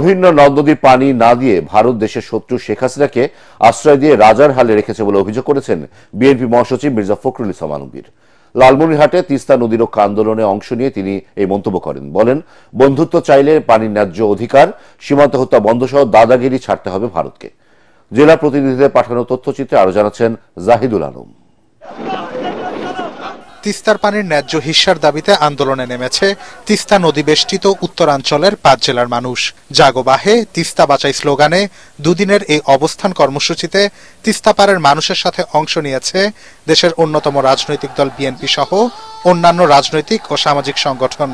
অভিন্ন নদ নদীর পানি না দিয়ে ভারত দেশের শত্রু শেখ হাসিনাকে আশ্রয় দিয়ে রাজার হালে রেখেছে বলে অভিযোগ করেছেন বিএনপি মহাসচিব মির্জা ফখরুল ইসলাম আলমগীর। লালমনিরহাটে তিস্তা নদী রক্ষা আন্দোলনে অংশ নিয়ে তিনি এই মন্তব্য করেন। বলেন, বন্ধুত্ব চাইলে পানির ন্যায্য অধিকার, সীমান্ত হত্যা বন্ধ সহ দাদাগিরি ছাড়তে হবে ভারতকে। জেলা প্রতিনিধিদের পাঠানো তথ্যচিত্রে আরো জানাচ্ছেন জাহিদুল আলম। তিস্তার পানির ন্যায্য হিস্যার দাবিতে আন্দোলনে নেমেছে তিস্তা নদী বেষ্টিত উত্তরাঞ্চলের 5 জেলার মানুষ। জাগো বাহে তিস্তা বাঁচাই স্লোগানে দুদিনের এই অবস্থান কর্মসূচিতে তিস্তা পাড়ের মানুষের সাথে অংশ নিয়েছে দেশের অন্যতম রাজনৈতিক দল বিএনপি সহ অন্যান্য রাজনৈতিক ও সামাজিক সংগঠন।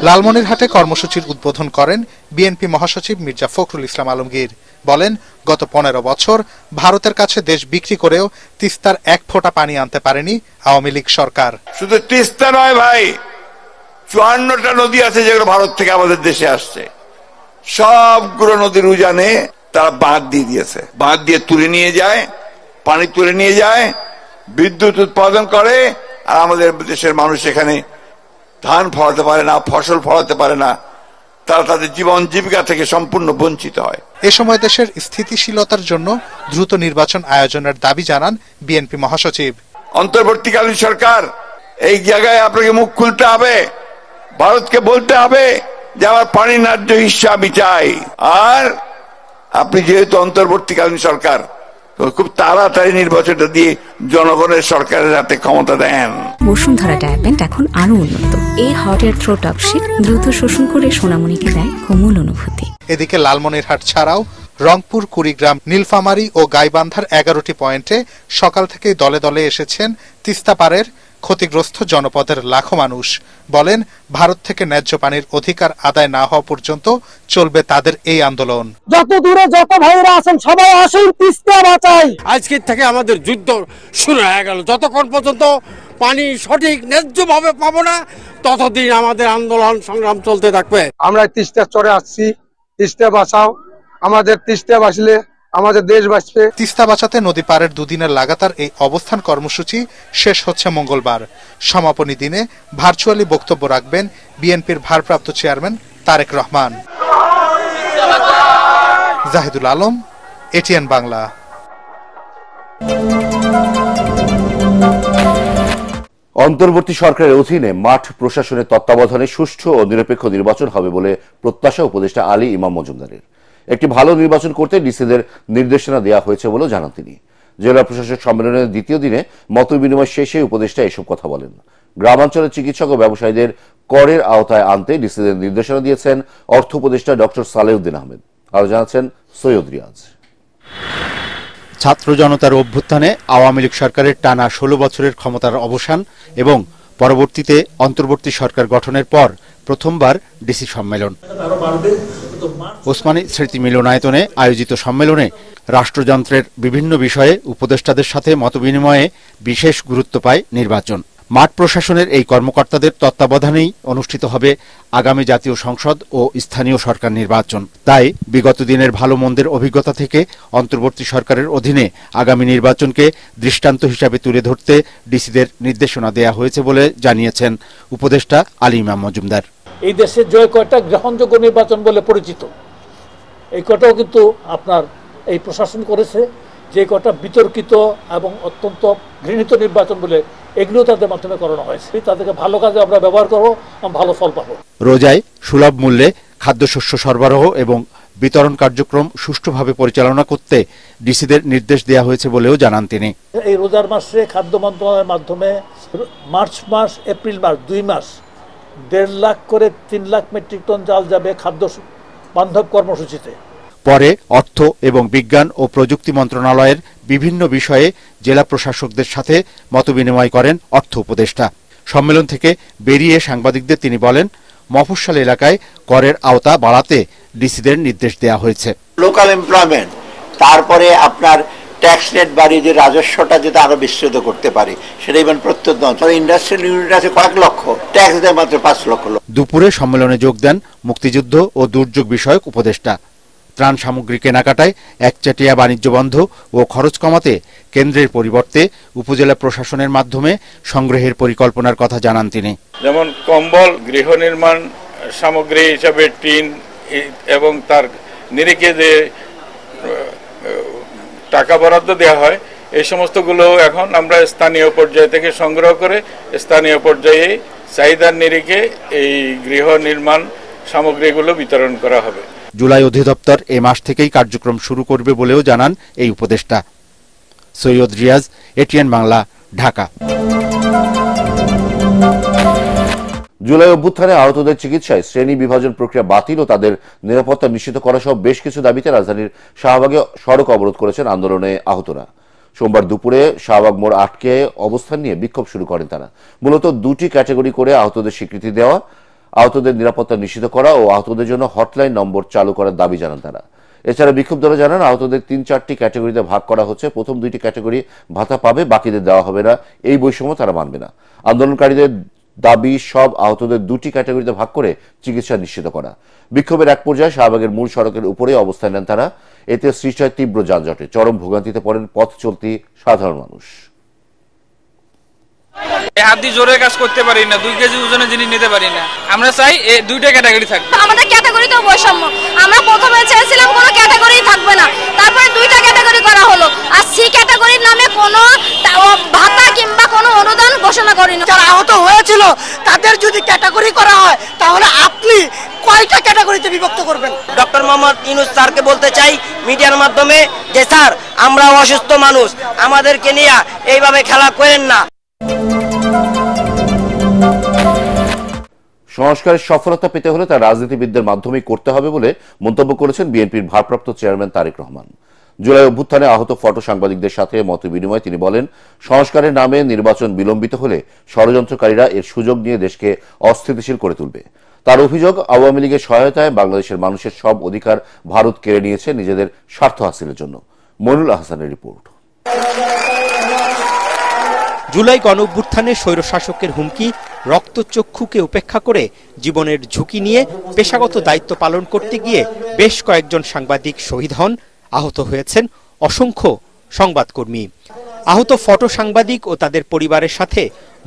লালমনিরহাটে কর্মসূচির উদ্বোধন করেন বিএনপি মহাসচিব মির্জা ফখরুল ইসলাম আলমগীর। বলেন, গত 15 বছর ভারতের কাছে দেশ বিক্রি করেও তিস্তার 1 ফোঁটা পানি আনতে পারেনি আওয়ামী লীগ সরকার। শুধু তিস্তা নয় ভাই, 54টা নদী আছে যেগুলো ভারত থেকে আমাদের দেশে আসছে। সবগুলো নদীর উজানে তারা বাঁধ দিয়ে দিয়েছে। বাঁধ দিয়ে তুলে নিয়ে যায়, পানি তুলে নিয়ে যায়, বিদ্যুৎ উৎপাদন করে, আর আমাদের দেশের মানুষ এখানে ধান ফলাতে পারে না, ফসল ফলাতে পারে না। তারা তাদের জীবন জীবিকা থেকে সম্পূর্ণ বঞ্চিত হয়। এ সময় দেশের স্থিতিশীলতার জন্য দ্রুত নির্বাচন আয়োজনের দাবি জানান বিএনপি মহাসচিব। অন্তর্বর্তীকালীন সরকার এই জায়গায় আপনাকে মুখ খুলতে হবে, ভারতকে বলতে হবে যে আমার পানির ন্যায্য হিস্সা আমি চাই। আর আপনি যেহেতু অন্তর্বর্তীকালীন সরকার, খুব তাড়াতাড়ি নির্বাচনটা দিয়ে জনগণের সরকারের হাতে ক্ষমতা দেন। বসুন্ধরা ডায়াপেন্ট এখন আরো উন্নত। এই হট এয়ার থ্রো টপশিট দ্রুত শোষণ করে সোনামণিকে দেয় কোমল অনুভূতি। এদিকে লালমনিরহাট ছাড়াও রংপুর, কুড়িগ্রাম, নীলফামারী ও গাইবান্ধার 11টি পয়েন্টে সকাল থেকেই দলে দলে এসেছেন তিস্তা পাড়ের ক্ষতিগ্রস্ত জনপদের লাখো মানুষ। বলেন, ভারত থেকে ন্যায্য পানির অধিকার আদায় না হওয়া পর্যন্ত চলবে তাদের এই আন্দোলন। যত দূরে যত ভাইরা আছেন সবাই আসুন, তিস্তা বাঁচাই। আজকে থেকে আমাদের যুদ্ধ শুরু হয়ে গেল। যতক্ষণ পর্যন্ত পানি সঠিক ন্যায্যভাবে পাবো না, ততদিন আমাদের আন্দোলন সংগ্রাম চলতে থাকবে। আমরা তিস্তা চরে আসছি, তিস্তা বাঁচাও, আমাদের তিস্তা বাঁচলে আমাদের দেশ বাঁচবে। তিস্তা বাঁচাতে নদী পাড়ের দুদিনের লাগাতার এই অবস্থান কর্মসূচি শেষ হচ্ছে মঙ্গলবার। সমাপনী দিনে ভার্চুয়ালি বক্তব্য রাখবেন বিএনপির ভারপ্রাপ্ত চেয়ারম্যান তারেক রহমান। জাহিদুল আলম, এটিএন বাংলা। অন্তর্বর্তী সরকারের অধীনে মাঠ প্রশাসনের তত্ত্বাবধানে সুষ্ঠু ও নিরপেক্ষ নির্বাচন হবে বলে প্রত্যাশা উপদেষ্টা আলী ইমাম মজুমদারের। একটি ভালো নির্বাচন করতে ডিসিদের নির্দেশনা দেওয়া হয়েছে বলেও জানান তিনি। জেলা প্রশাসক সম্মেলনের দ্বিতীয় দিনে মতবিনিময় শেষে উপদেষ্টা এসব কথা বলেন। গ্রামাঞ্চলের চিকিৎসক ও ব্যবসায়ীদের করের আওতায় আনতে ডিসিদের নির্দেশনা দিয়েছেন অর্থ উপদেষ্টা ডক্টর সালেউদ্দিন আহমেদ। আরো জানাচ্ছেন সৈয়দ রিয়াজ। ছাত্র জনতার অভ্যুত্থানে আওয়ামী লীগ সরকারের টানা 16 বছরের ক্ষমতার অবসান এবং পরবর্তীতে অন্তর্বর্তী সরকার গঠনের পর প্রথমবার ডিসি সম্মেলন। ওসমানী স্মৃতি মিলনায়তনে আয়োজিত সম্মেলনে রাষ্ট্রযন্ত্রের বিভিন্ন বিষয়ে উপদেষ্টাদের সাথে মতবিনিময়ে বিশেষ গুরুত্ব পায় নির্বাচন। মাঠ প্রশাসনের এই কর্মকর্তাদের তত্ত্বাবধানেই অনুষ্ঠিত হবে আগামী জাতীয় সংসদ ও স্থানীয় সরকার নির্বাচন। তাই বিগত দিনের ভালো মন্দের অভিজ্ঞতা থেকে অন্তর্বর্তী সরকারের অধীনে আগামী নির্বাচনকে দৃষ্টান্ত হিসাবে তুলে ধরতে ডিসিদের নির্দেশনা দেয়া হয়েছে বলে জানিয়েছেন উপদেষ্টা আলী ইমাম মজুমদার। এই দেশের যে কয়টা গ্রহণযোগ্য নির্বাচন বলে পরিচিত, এই কটাও কিন্তু আপনার এই প্রশাসন করেছে। যে কটা বিতর্কিত এবং অত্যন্ত ঘৃণিত নির্বাচন বলে, এগুলো তাদের মাধ্যমে করানো হয়েছে। তাদেরকে ভালো কাজে আমরা ব্যবহার করবো, ভালো ফল পাবো। রোজায় সুলভ মূল্যে খাদ্যশস্য সরবরাহ এবং বিতরণ কার্যক্রম সুষ্ঠুভাবে পরিচালনা করতে ডিসিদের নির্দেশ দেওয়া হয়েছে বলেও জানান তিনি। এই রোজার মাসে খাদ্য মন্ত্রণালয়ের মাধ্যমে মার্চ মাস, এপ্রিল মাস, 2 মাস 1.5 লাখ করে 3 লাখ মেট্রিক টন চাল যাবে খাদ্য বান্ধব কর্মসূচিতে। পরে অর্থ এবং বিজ্ঞান ও প্রযুক্তি মন্ত্রণালয়ের বিভিন্ন বিষয়ে জেলা প্রশাসকদের সাথে মতবিনিময় করেন অর্থ উপদেষ্টা। সম্মেলন থেকে বেরিয়ে সাংবাদিকদের তিনি বলেন, মফস্বল এলাকায় করের আওতা বাড়াতে ডিসিদের নির্দেশ দেওয়া হয়েছে। লোকাল এমপ্লয়মেন্ট, তারপরে আপনার ট্যাক্স রেট বাড়িয়ে যে রাজস্বটা যেটা আরো বিস্তৃত করতে পারে, সেটা ইভেন প্রত্যন্ত অঞ্চল ইন্ডাস্ট্রিয়াল ইউনিট আছে কয়েক লক্ষ, ট্যাক্স দেয় মাত্র 5 লক্ষ। দুপুরে সম্মেলনে যোগ দেন মুক্তিযুদ্ধ ও দুর্যোগ বিষয়ক উপদেষ্টা। ত্রাণ সামগ্রী কেনাকাটায় একচেটিয়া বাণিজ্য বন্ধ ও খরচ কমাতে কেন্দ্রের পরিবর্তে উপজেলা প্রশাসনের মাধ্যমে সংগ্রহের পরিকল্পনার কথা জানান তিনি। যেমন কম্বল, গৃহ নির্মাণ সামগ্রী হিসাবে টিন এবং তার নিরিখে যে টাকা বরাদ্দ দেওয়া হয় এই সমস্তগুলো এখন আমরা স্থানীয় পর্যায় থেকে সংগ্রহ করে স্থানীয় পর্যায়ে চাহিদার নিরিখে এই গৃহ নির্মাণ সামগ্রীগুলো বিতরণ করা হবে। জুলাই অধিদপ্তর এ মাস থেকেই কার্যক্রম শুরু করবে বলেও জানান এই উপদেষ্টা। সৈয়দ রিয়াজ, এটিএন বাংলা, ঢাকা। জুলাই অভ্যুত্থানে আহতদের চিকিৎসায় শ্রেণী বিভাজন প্রক্রিয়া বাতিল ও তাদের নিরাপত্তা নিশ্চিত করা সহ বেশ কিছু দাবিতে রাজধানীর শাহবাগে সড়ক অবরোধ করেছেন আন্দোলনে আহতরা। সোমবার দুপুরে শাহবাগ মোড় আটকে অবস্থান নিয়ে বিক্ষোভ শুরু করেন তারা। মূলত দুটি ক্যাটাগরি করে আহতদের স্বীকৃতি দেওয়া, আহতদের নিরাপত্তা নিশ্চিত করা ও আহতদের জন্য হটলাইন নম্বর চালু করার দাবি জানান তারা। এছাড়া বিক্ষুব্ধরা জানান আহতদের ৩-৪টি ক্যাটাগরিতে ভাগ করা হচ্ছে। প্রথম দুইটি ক্যাটাগরি ভাতা পাবে, বাকিদের দেওয়া হবে না। এই বৈষম্য তারা মানবে না। আন্দোলনকারীদের দাবি সব আহতদের দুটি ক্যাটাগরিতে ভাগ করে চিকিৎসা নিশ্চিত করা। বিক্ষোভের এক পর্যায়ে শাহবাগের মূল সড়কের উপরে অবস্থান নেন তারা। এতে সৃষ্টি হয় তীব্র যানজটে। চরম ভোগান্তিতে পড়েন পথ চলতি সাধারণ মানুষ। হাত দিয়ে জোরে কাজ করতে পারি না, 2 কেজি ওজনের জিনিস নিতে পারি না। আমরা চাই এই দুইটা ক্যাটাগরি থাকবে। আমাদের ক্যাটাগরিতেও বৈষম্য। আমরা প্রথমে চেয়েছিলাম কোনো ক্যাটাগরি থাকবে না, তারপরে 2টা ক্যাটাগরি করা হলো। আর সি ক্যাটাগরির নামে কোনো ভাতা কিংবা কোনো অনুদান ঘোষণা করেনি। যারা আহত হয়েছিল তাদের যদি ক্যাটাগরি করা হয় তাহলে আপনি কয়টা ক্যাটাগরিতে বিভক্ত করবেন? ডক্টর মোহাম্মদ ইউনূস স্যারকে বলতে চাই মিডিয়ার মাধ্যমে যে স্যার, আমরা অসুস্থ মানুষ, আমাদেরকে নিয়ে এইভাবে খেলা করেন না। সংস্কারের সফলতা পেতে হলে তা রাজনীতিবিদদের মাধ্যমেই করতে হবে বলে মন্তব্য করেছেন বিএনপির ভারপ্রাপ্ত চেয়ারম্যান তারেক রহমান। জুলাই অভ্যুত্থানে আহত ফটো সাংবাদিকদের সাথে মত বিনিময়ে তিনি বলেন, সংস্কারের নামে নির্বাচন বিলম্বিত হলে ষড়যন্ত্রকারীরা এর সুযোগ নিয়ে দেশকে অস্থিতিশীল করে তুলবে। তার অভিযোগ, আওয়ামী লীগের সহায়তায় বাংলাদেশের মানুষের সব অধিকার ভারত কেড়ে নিয়েছে নিজেদের স্বার্থ হাসিলের জন্য। মইনুল আহসানের রিপোর্ট। জুলাই গণঅভ্যুত্থানে স্বৈরশাসকের হুমকি, রক্তচক্ষুকে উপেক্ষা করে জীবনের ঝুঁকি নিয়ে পেশাগত দায়িত্ব পালন করতে গিয়ে বেশ কয়েকজন সাংবাদিক শহীদ হন, আহত হয়েছেন অসংখ্য সংবাদকর্মী। আহত ফটো সাংবাদিক ও তাদের পরিবারের সাথে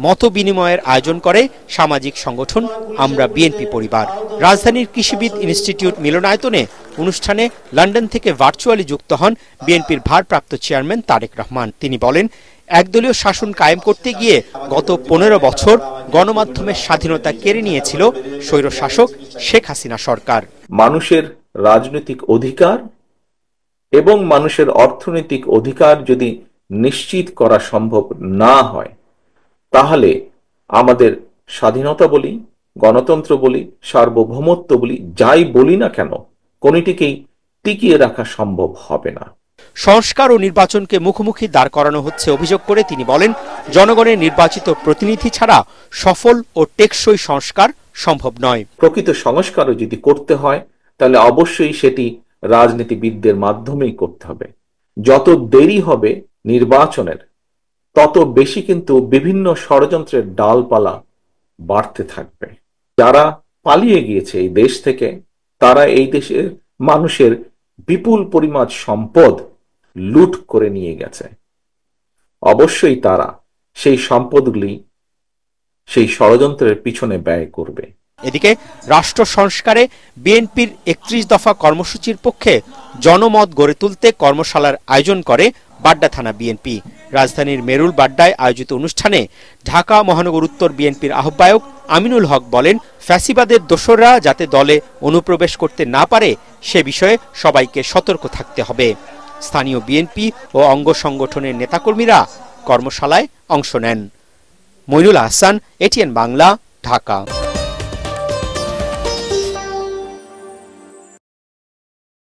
মত বিনিময়ের আয়োজন করে সামাজিক সংগঠন আমরা বিএনপি পরিবার। রাজধানীর কৃষিবিদ ইনস্টিটিউট মিলনায়তনে অনুষ্ঠানে লন্ডন থেকে ভার্চুয়ালি যুক্ত হন বিএনপির ভারপ্রাপ্ত চেয়ারম্যান তারেক রহমান। তিনি বলেন, একদলীয় শাসন কায়েম করতে গিয়ে গত 15 বছর গণমাধ্যমের স্বাধীনতা কেড়ে নিয়েছিল স্বৈরশাসক শেখ হাসিনা সরকার। মানুষের রাজনৈতিক অধিকার এবং মানুষের অর্থনৈতিক অধিকার যদি নিশ্চিত করা সম্ভব না হয়, তাহলে আমাদের স্বাধীনতা বলি, গণতন্ত্র বলি, সার্বভৌমত্ব বলি, যাই বলি না কেন, কোনটিকেই টিকিয়ে রাখা সম্ভব হবে না। সংস্কার ও নির্বাচনকে মুখোমুখি দাঁড় করানো হচ্ছে অভিযোগ করে তিনি বলেন, জনগণের নির্বাচিত প্রতিনিধি ছাড়া সফল ও টেকসই সংস্কার সম্ভব নয়। প্রকৃত সংস্কারও যদি করতে হয় তাহলে অবশ্যই সেটি রাজনীতিবিদদের মাধ্যমেই করতে হবে। যত দেরি হবে নির্বাচনের, তত বেশি কিন্তু বিভিন্ন ষড়যন্ত্রের ডালপালা বাড়তে থাকবে। যারা পালিয়ে গিয়েছে এই দেশ থেকে, তারা এই দেশের মানুষের বিপুল পরিমাণ সম্পদ লুট করে নিয়ে গেছে। অবশ্যই তারা সেই সম্পদগুলি সেই ষড়যন্ত্রের পিছনে ব্যয় করবে। এদিকে রাষ্ট্র সংস্কারে বিএনপির 31 দফা কর্মসূচির পক্ষে জনমত গড়ে তুলতে কর্মশালার আয়োজন করে বাড্ডা থানা বিএনপি। রাজধানীর মেরুল বাড্ডায় আয়োজিত অনুষ্ঠানে ঢাকা মহানগর উত্তর বিএনপির আহ্বায়ক আমিনুল হক বলেন, ফ্যাসিবাদের দোসররা যাতে দলে অনুপ্রবেশ করতে না পারে সে বিষয়ে সবাইকে সতর্ক থাকতে হবে। স্থানীয় বিএনপি ও অঙ্গ সংগঠনের নেতাকর্মীরা কর্মশালায় অংশ নেন। মইনুল আহসান, এটিএন বাংলা, ঢাকা।